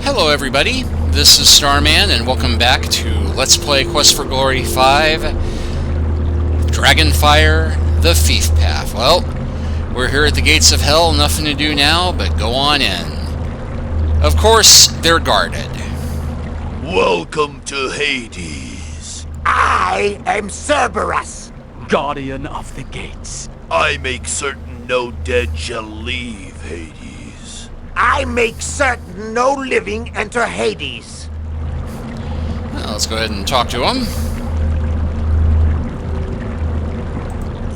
Hello everybody, this is Starman and welcome back to Let's Play Quest for Glory 5 Dragonfire, the Thief Path. Well, we're here at the gates of hell, nothing to do now but go on in. Of course, they're guarded. Welcome to Hades. I am Cerberus, guardian of the gates. I make certain no dead shall leave Hades. I make certain no living enter Hades. Well, let's go ahead and talk to him.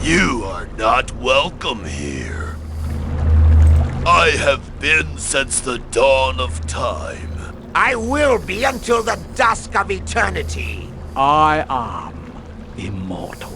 You are not welcome here. I have been since the dawn of time. I will be until the dusk of eternity. I am immortal.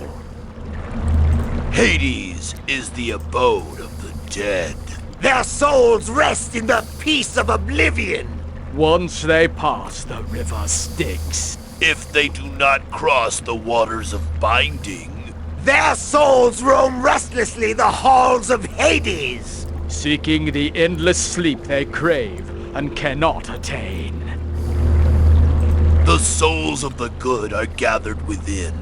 Hades is the abode of the dead. Their souls rest in the peace of oblivion. Once they pass the river Styx, If they do not cross the waters of binding, Their souls roam restlessly the halls of Hades. seeking the endless sleep they crave and cannot attain. the souls of the good are gathered within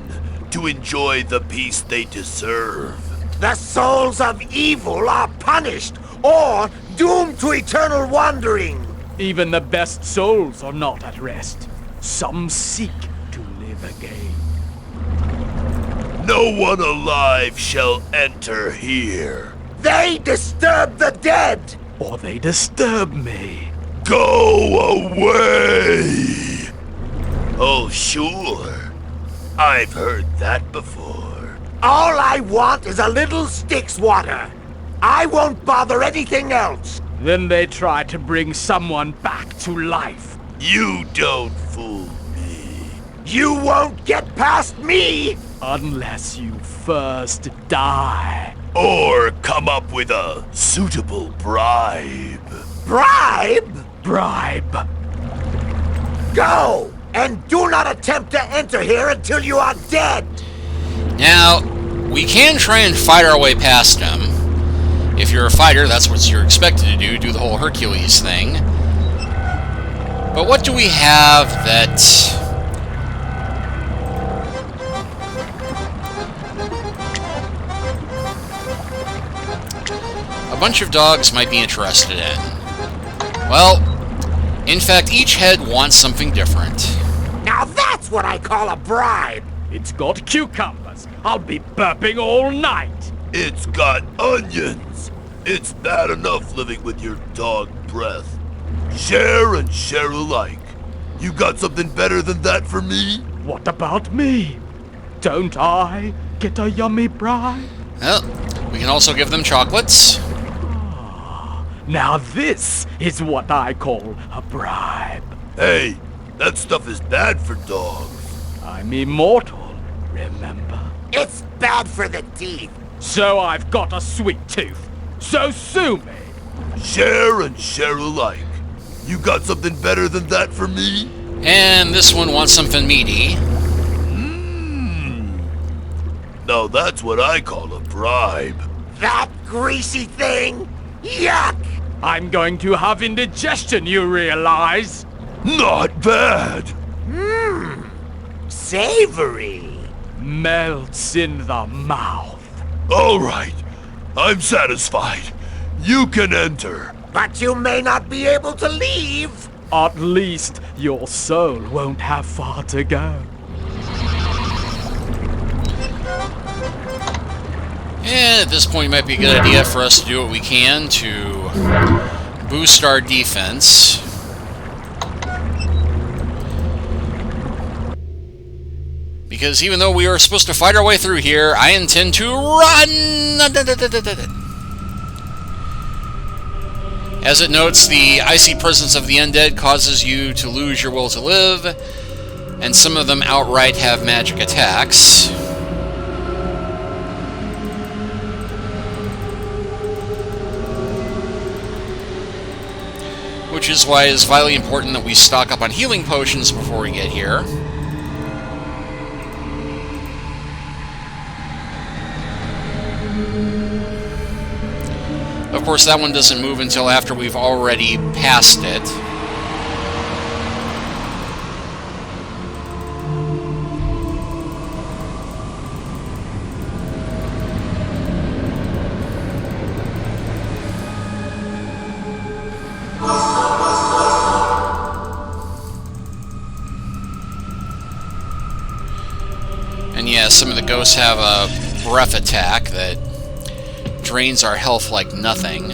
to enjoy the peace they deserve. The souls of evil are punished or doomed to eternal wandering. Even the best souls are not at rest. Some seek to live again. No one alive shall enter here. They disturb the dead. Or they disturb me. Go away! Oh, sure. I've heard that before. All I want is a little Styx water. I won't bother anything else. Then they try to bring someone back to life. You don't fool me. You won't get past me. Unless you first die. Or come up with a suitable bribe. Bribe? Bribe. Go! And do not attempt to enter here until you are dead. Now, we can try and fight our way past him. If you're a fighter, that's what you're expected to do the whole Hercules thing. But what do we have that... a bunch of dogs might be interested in? Well, in fact, each head wants something different. Now that's what I call a bribe. It's got cucumbers. I'll be burping all night. It's got onions. It's bad enough living with your dog breath. Share and share alike. You got something better than that for me? What about me? Don't I get a yummy bribe? Well, we can also give them chocolates. Now this is what I call a bribe. Hey, that stuff is bad for dogs. I'm immortal, remember? It's bad for the teeth. So I've got a sweet tooth. So sue me. Share and share alike. You got something better than that for me? And this one wants something meaty. Now that's what I call a bribe. That greasy thing? Yuck! I'm going to have indigestion, you realize? Not bad. Savory. Melts in the mouth. All right, I'm satisfied. You can enter. But you may not be able to leave. At least your soul won't have far to go. And at this point, it might be a good idea for us to do what we can to boost our defense. Because even though we are supposed to fight our way through here, I intend to run! As it notes, the icy presence of the undead causes you to lose your will to live, and some of them outright have magic attacks. Which is why it is vitally important that we stock up on healing potions before we get here. Of course, that one doesn't move until after we've already passed it. some of the ghosts have a breath attack that drains our health like nothing.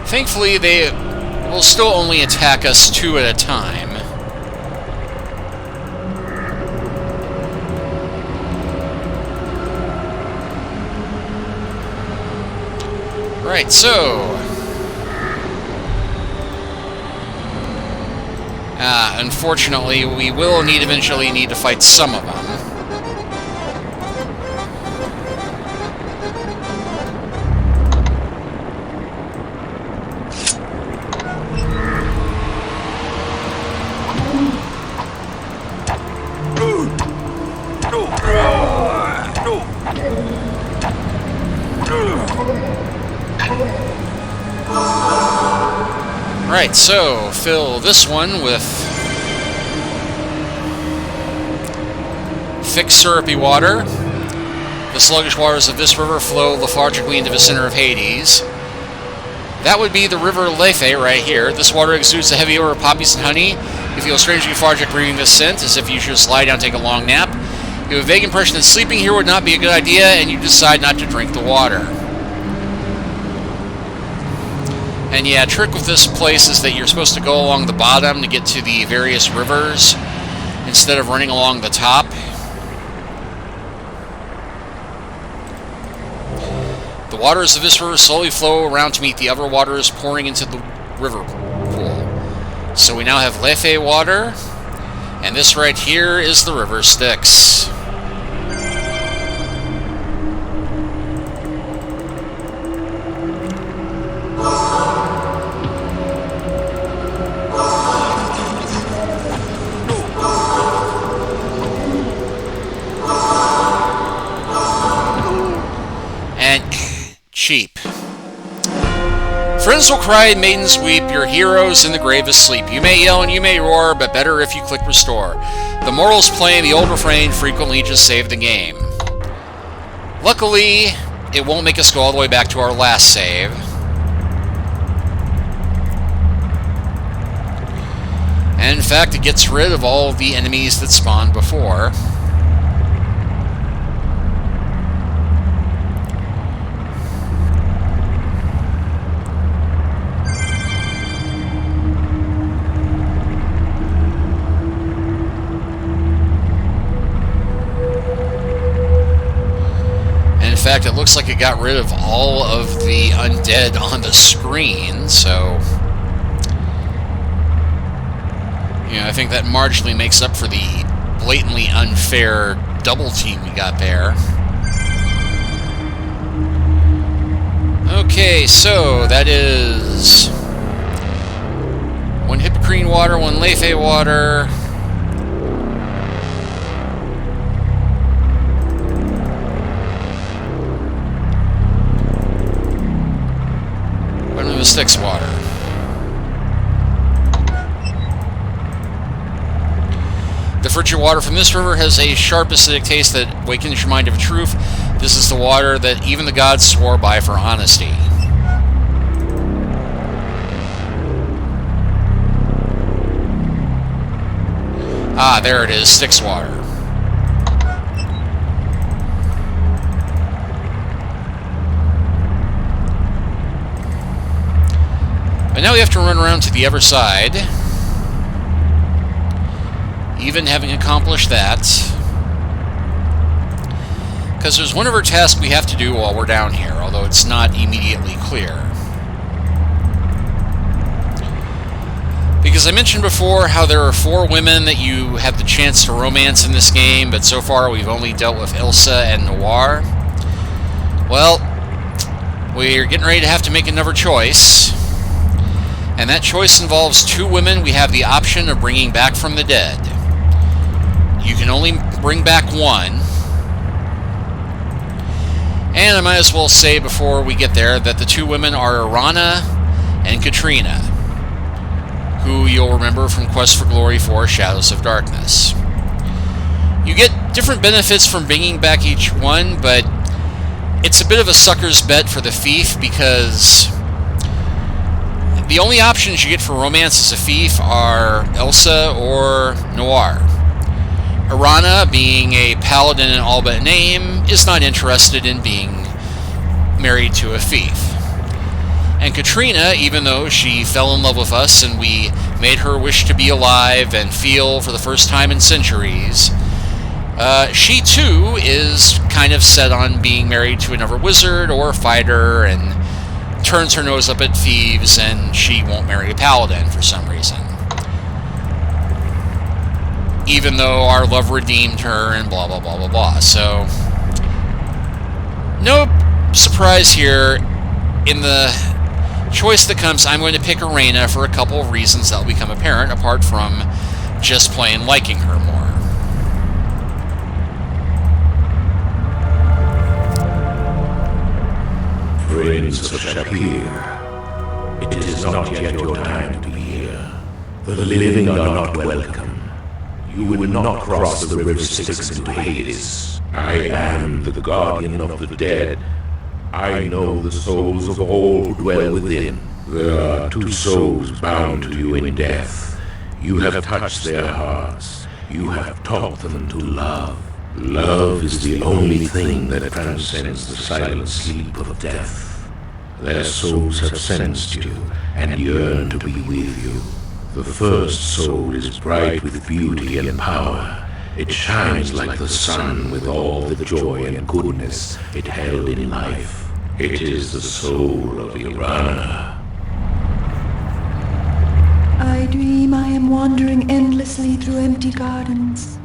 Thankfully, they will still only attack us 2 at a time. Right, so... unfortunately, we will eventually need to fight some of them. Right, so fill this one with thick, syrupy water. The sluggish waters of this river flow lethargically into the center of Hades. That would be the river Lethe right here. This water exudes a heavy odor of poppies and honey. You feel strangely lethargic breathing this scent, as if you should just lie down and take a long nap. You have a vague impression that sleeping here would not be a good idea, and you decide not to drink the water. And yeah, trick with this place is that you're supposed to go along the bottom to get to the various rivers instead of running along the top. The waters of this river slowly flow around to meet the other waters pouring into the river pool. So we now have Lethe water, and this right here is the river Styx. Cheap. Friends will cry, maidens weep, your heroes in the grave asleep. You may yell and you may roar, but better if you click restore. The mortals playing the old refrain frequently just save the game. Luckily, it won't make us go all the way back to our last save. And in fact, it gets rid of all the enemies that spawned before. In fact, it looks like it got rid of all of the undead on the screen, so... you know, I think that marginally makes up for the blatantly unfair double team we got there. Okay, so that is... 1 Hippocrene water, 1 Lethe water... the Styx water. The frigid water from this river has a sharp acidic taste that wakens your mind of truth. This is the water that even the gods swore by for honesty. Ah, there it is, Styx water. But now we have to run around to the other side. Even having accomplished that. Because there's one other task we have to do while we're down here, although it's not immediately clear. Because I mentioned before how there are 4 women that you have the chance to romance in this game, but so far we've only dealt with Ilsa and Noir. Well, we're getting ready to have to make another choice. And that choice involves 2 women we have the option of bringing back from the dead. You can only bring back 1. And I might as well say before we get there that the 2 women are Irana and Katrina, who you'll remember from Quest for Glory 4 Shadows of Darkness. You get different benefits from bringing back each one, but it's a bit of a sucker's bet for the thief because the only options you get for romance as a thief are Elsa or Noir. Arana, being a paladin in all but name, is not interested in being married to a thief. And Katrina, even though she fell in love with us and we made her wish to be alive and feel for the first time in centuries, she too is kind of set on being married to another wizard or a fighter and turns her nose up at thieves, and she won't marry a paladin for some reason. Even though our love redeemed her and blah blah blah blah blah. So, no surprise here. In the choice that comes, I'm going to pick Arena for a couple of reasons that will become apparent, apart from just plain liking her more. Friends of Shapir, it is not yet your time to be here. The living are not welcome. You will not cross the river Styx into Hades. I am the guardian of the dead. I know the souls of all who dwell within. There are two souls bound to you in death. You have touched their hearts. You have taught them to love. Love is the only thing that transcends the silent sleep of death. Their souls have sensed you and yearn to be with you. The first soul is bright with beauty and power. It shines like the sun with all the joy and goodness it held in life. It is the soul of Irana. I dream I am wandering endlessly through empty gardens.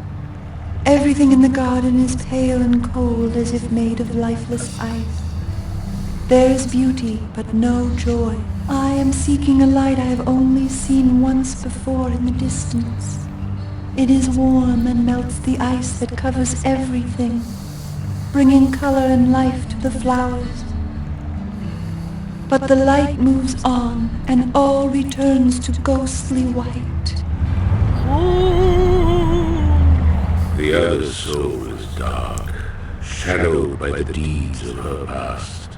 Everything in the garden is pale and cold as if made of lifeless ice. There is beauty, but no joy. I am seeking a light I have only seen once before in the distance. It is warm and melts the ice that covers everything, bringing color and life to the flowers. But the light moves on, and all returns to ghostly white. The other soul is dark, shadowed by the deeds of her past.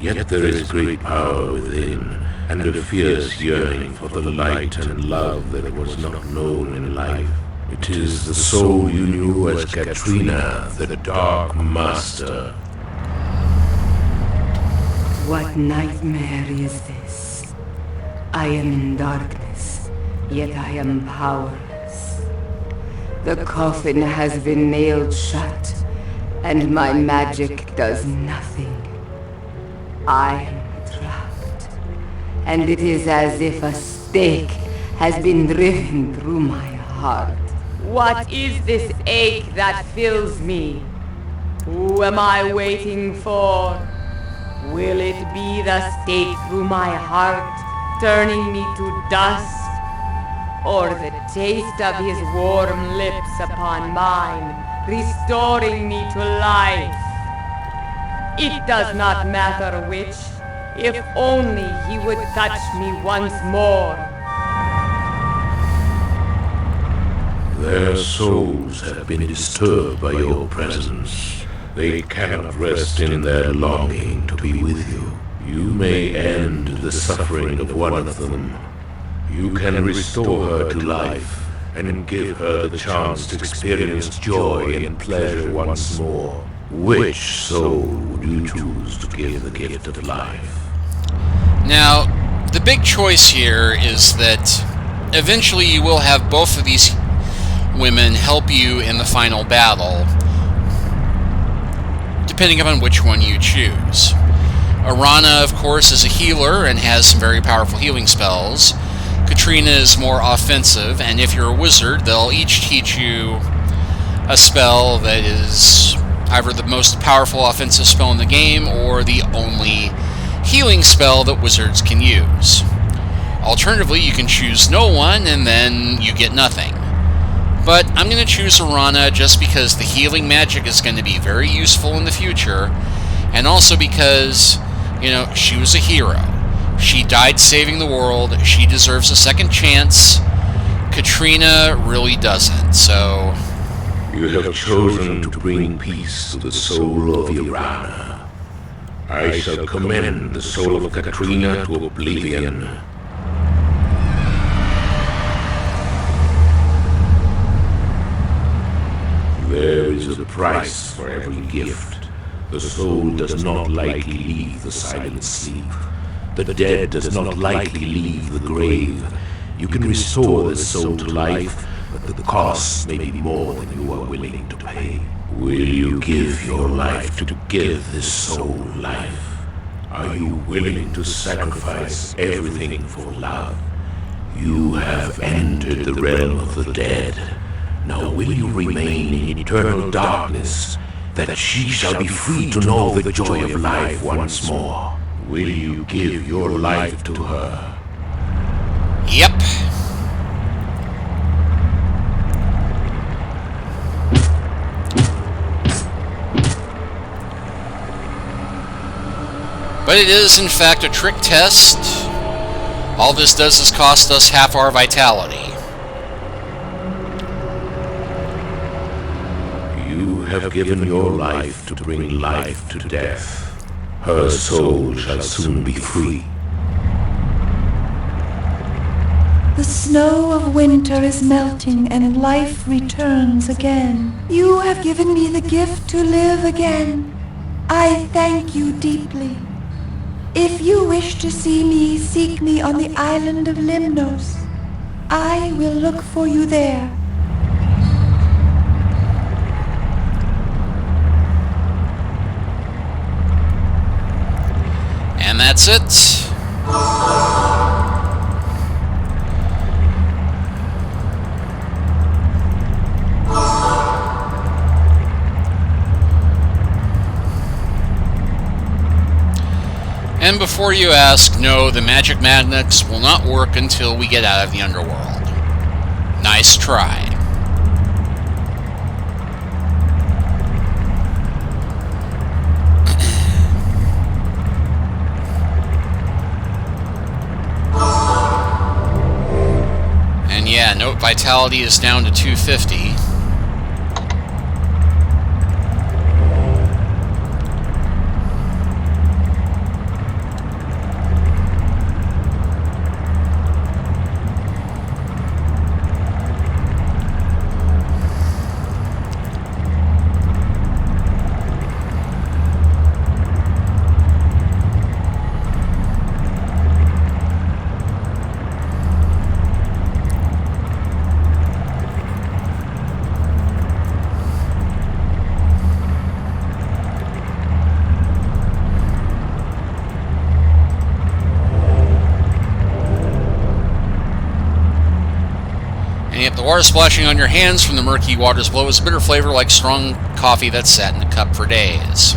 Yet there is great power within, and a fierce yearning for the light and love that was not known in life. It is the soul you knew as Katrina, the Dark Master. What nightmare is this? I am in darkness, yet I am powerless. The coffin has been nailed shut, and my magic does nothing. I am trapped, and it is as if a stake has been driven through my heart. What is this ache that fills me? Who am I waiting for? Will it be the stake through my heart, turning me to dust? Or the taste of his warm lips upon mine, restoring me to life? It does not matter which, if only he would touch me once more. Their souls have been disturbed by your presence. They cannot rest in their longing to be with you. You may end the suffering of one of them. You can restore her to life and give her the chance to experience joy and pleasure once more. Which soul would you choose to give the gift of life? Now, the big choice here is that eventually you will have both of these women help you in the final battle, depending upon which one you choose. Arana, of course, is a healer and has some very powerful healing spells. Katrina is more offensive, and if you're a wizard, they'll each teach you a spell that is either the most powerful offensive spell in the game or the only healing spell that wizards can use. Alternatively, you can choose no one and then you get nothing. But I'm going to choose Arana just because the healing magic is going to be very useful in the future, and also because, you know, she was a hero. She died saving the world. She deserves a second chance. Katrina really doesn't, so You have chosen to bring peace to the soul of Irana. I shall commend the soul of Katrina to oblivion. There is a price for every gift. The soul does not lightly leave the silent sleep. The dead does not lightly leave the grave. You can restore this soul to life, but the cost may be more than you are willing to pay. Will you give your life to give this soul life? Are you willing to sacrifice everything for love? You have entered the realm of the dead. Now will you remain in eternal darkness, that she shall be free to know the joy of life once more? Will you give your life to her? Yep. But it is, in fact, a trick test. All this does is cost us half our vitality. You have given your life to bring life to death. Her soul shall soon be free. The snow of winter is melting and life returns again. You have given me the gift to live again. I thank you deeply. If you wish to see me, seek me on the island of Limnos. I will look for you there. And that's it. And before you ask, no, the magic magnets will not work until we get out of the underworld. Nice try. And yeah, note vitality is down to 250. The water splashing on your hands from the murky waters below is a bitter flavor like strong coffee that's sat in a cup for days.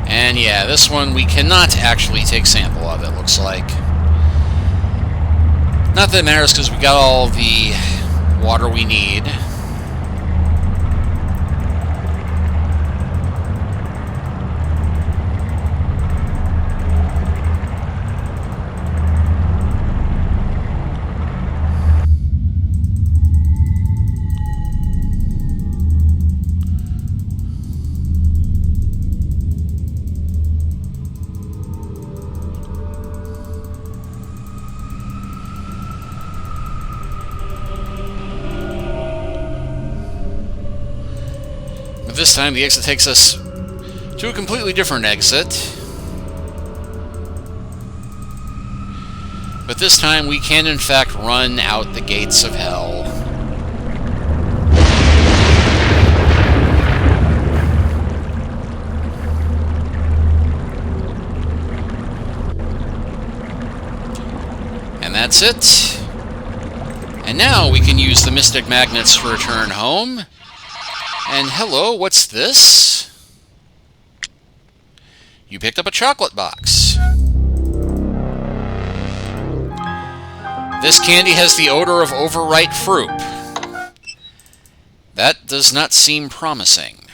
And yeah, this one we cannot actually take sample of, it looks like. Not that it matters because we got all the water we need. This time the exit takes us to a completely different exit. But this time we can in fact run out the gates of hell. And that's it. And now we can use the Mystic Magnets to return home. And hello, what's this? You picked up a chocolate box. This candy has the odor of overripe fruit. That does not seem promising.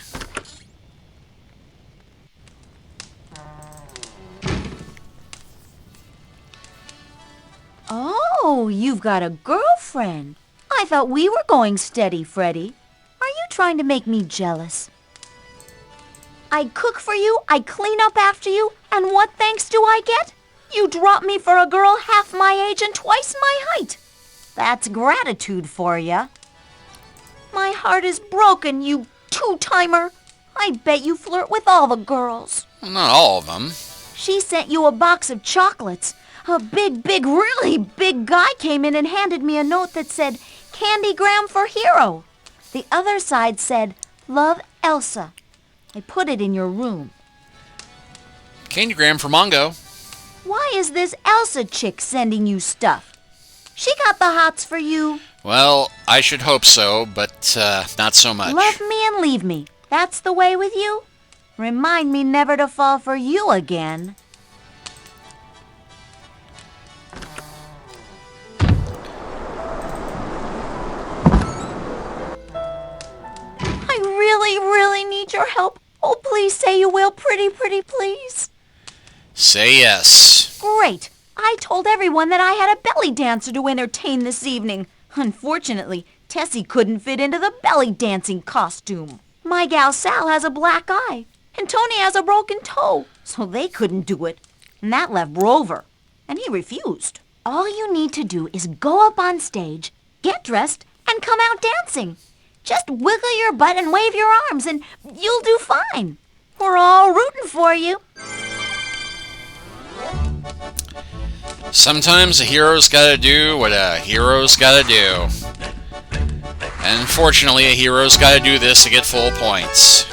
Oh, you've got a girlfriend. I thought we were going steady, Freddy. Are you trying to make me jealous? I cook for you, I clean up after you, and what thanks do I get? You drop me for a girl half my age and twice my height. That's gratitude for ya. My heart is broken, you two-timer. I bet you flirt with all the girls. Well, not all of them. She sent you a box of chocolates. A big, really big guy came in and handed me a note that said, Candygram for Hero. The other side said, Love, Elsa. I put it in your room. Candygram for Mongo. Why is this Elsa chick sending you stuff? She got the hots for you. Well, I should hope so, but not so much. Love me and leave me. That's the way with you? Remind me never to fall for you again. I really need your help. Oh, please say you will, pretty, please. Say yes. Great. I told everyone that I had a belly dancer to entertain this evening. Unfortunately, Tessie couldn't fit into the belly dancing costume. My gal Sal has a black eye, and Tony has a broken toe, so they couldn't do it. And that left Rover, and he refused. All you need to do is go up on stage, get dressed, and come out dancing. Just wiggle your butt and wave your arms, and you'll do fine. We're all rooting for you. Sometimes a hero's gotta do what a hero's gotta do. And unfortunately, a hero's gotta do this to get full points.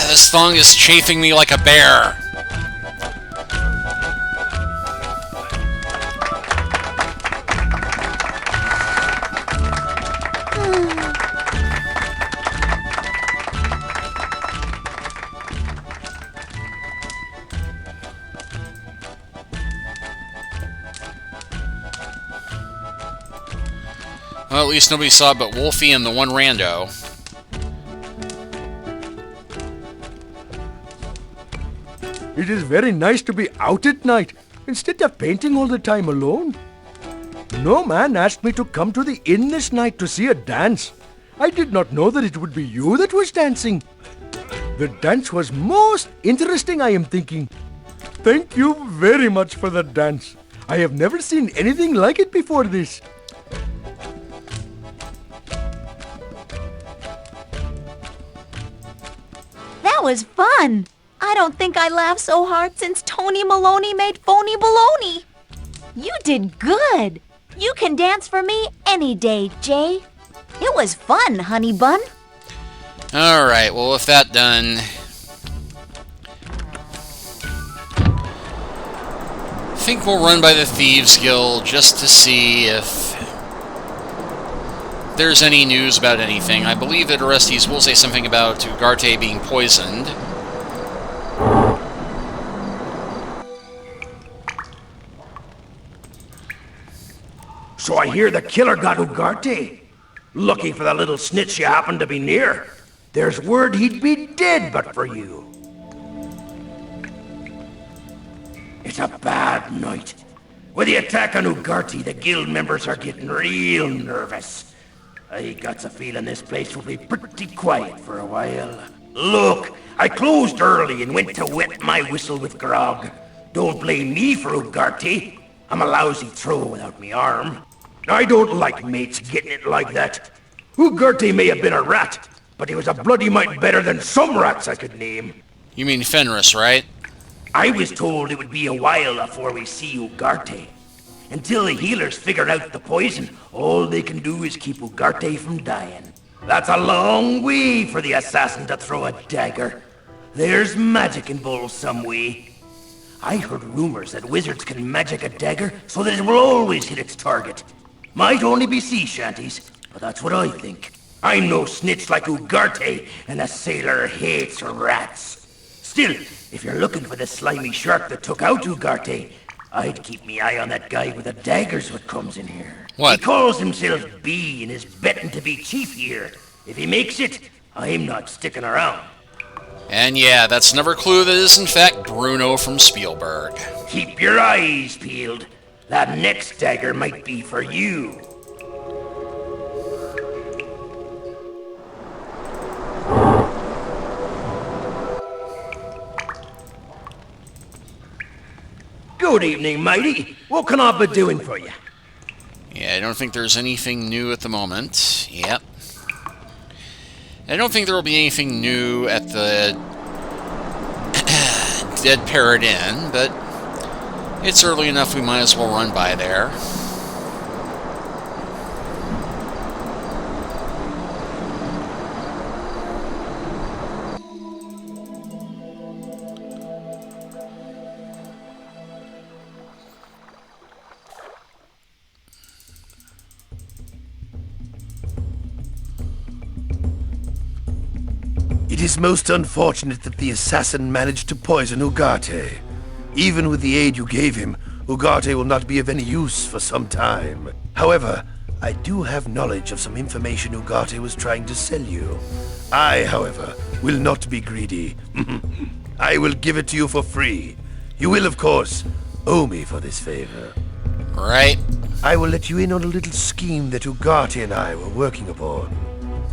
This thong is chafing me like a bear. Well, at least nobody saw it but Wolfie and the one rando. It is very nice to be out at night instead of painting all the time alone. No man asked me to come to the inn this night to see a dance. I did not know that it would be you that was dancing. The dance was most interesting, I am thinking. Thank you very much for the dance. I have never seen anything like it before this. That was fun. I don't think I laughed so hard since Tony Maloney made phony baloney. You did good. You can dance for me any day, Jay. It was fun, honey bun. Alright, well, with that done, I think we'll run by the Thieves Guild just to see if there's any news about anything. I believe that Orestes will say something about Ugarte being poisoned. So I hear the killer got Ugarte. Lucky for the little snitch you happen to be near. There's word he'd be dead but for you. It's a bad night. With the attack on Ugarte, the guild members are getting real nervous. I got a feeling this place will be pretty quiet for a while. Look, I closed early and went to wet my whistle with grog. Don't blame me for Ugarte. I'm a lousy throw without me arm. I don't like mates getting it like that. Ugarte may have been a rat, but he was a bloody mite better than some rats I could name. You mean Fenris, right? I was told it would be a while before we see Ugarte. Until the healers figure out the poison, all they can do is keep Ugarte from dying. That's a long way for the assassin to throw a dagger. There's magic involved some way. I heard rumors that wizards can magic a dagger so that it will always hit its target. Might only be sea shanties, but that's what I think. I'm no snitch like Ugarte, and a sailor hates rats. Still, if you're looking for the slimy shark that took out Ugarte, I'd keep me eye on that guy with the daggers what comes in here. What? He calls himself B and is betting to be chief here. If he makes it, I'm not sticking around. And yeah, that's another clue that is in fact Bruno from Spielberg. Keep your eyes peeled. That next dagger might be for you. Good evening, matey. What can I be doing for you? Yeah, I don't think there's anything new at the moment. Yep. I don't think there will be anything new at the Dead Parrot Inn, but it's early enough we might as well run by there. It is most unfortunate that the assassin managed to poison Ugarte. Even with the aid you gave him, Ugarte will not be of any use for some time. However, I do have knowledge of some information Ugarte was trying to sell you. I, however, will not be greedy. I will give it to you for free. You will, of course, owe me for this favor. Right. I will let you in on a little scheme that Ugarte and I were working upon.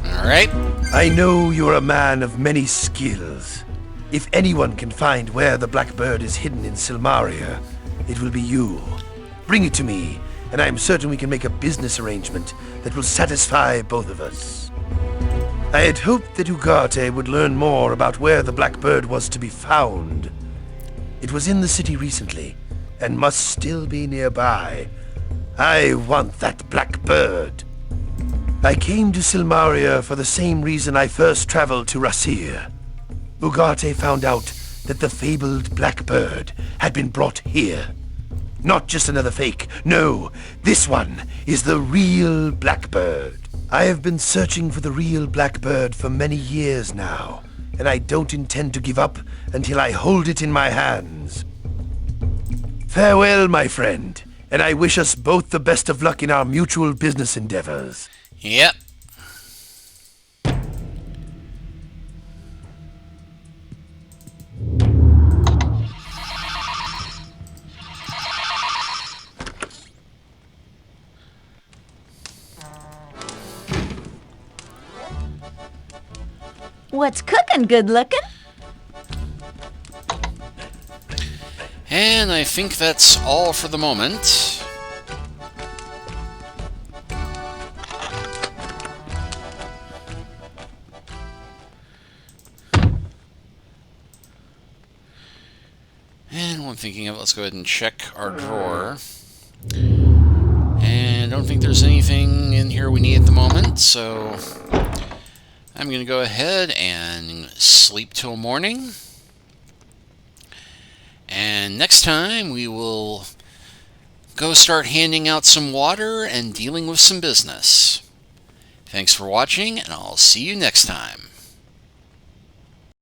Alright. I know you're a man of many skills. If anyone can find where the Blackbird is hidden in Silmaria, it will be you. Bring it to me, and I am certain we can make a business arrangement that will satisfy both of us. I had hoped that Ugarte would learn more about where the Blackbird was to be found. It was in the city recently, and must still be nearby. I want that Blackbird. I came to Silmaria for the same reason I first traveled to Rasir. Ugarte found out that the fabled Blackbird had been brought here. Not just another fake. No, this one is the real Blackbird. I have been searching for the real Blackbird for many years now, and I don't intend to give up until I hold it in my hands. Farewell, my friend, and I wish us both the best of luck in our mutual business endeavors. Yep. What's cooking, good looking? And I think that's all for the moment. And while I'm thinking of it, let's go ahead and check our drawer. And I don't think there's anything in here we need at the moment, so I'm going to go ahead and sleep till morning. And next time we will go start handing out some water and dealing with some business. Thanks for watching, and I'll see you next time.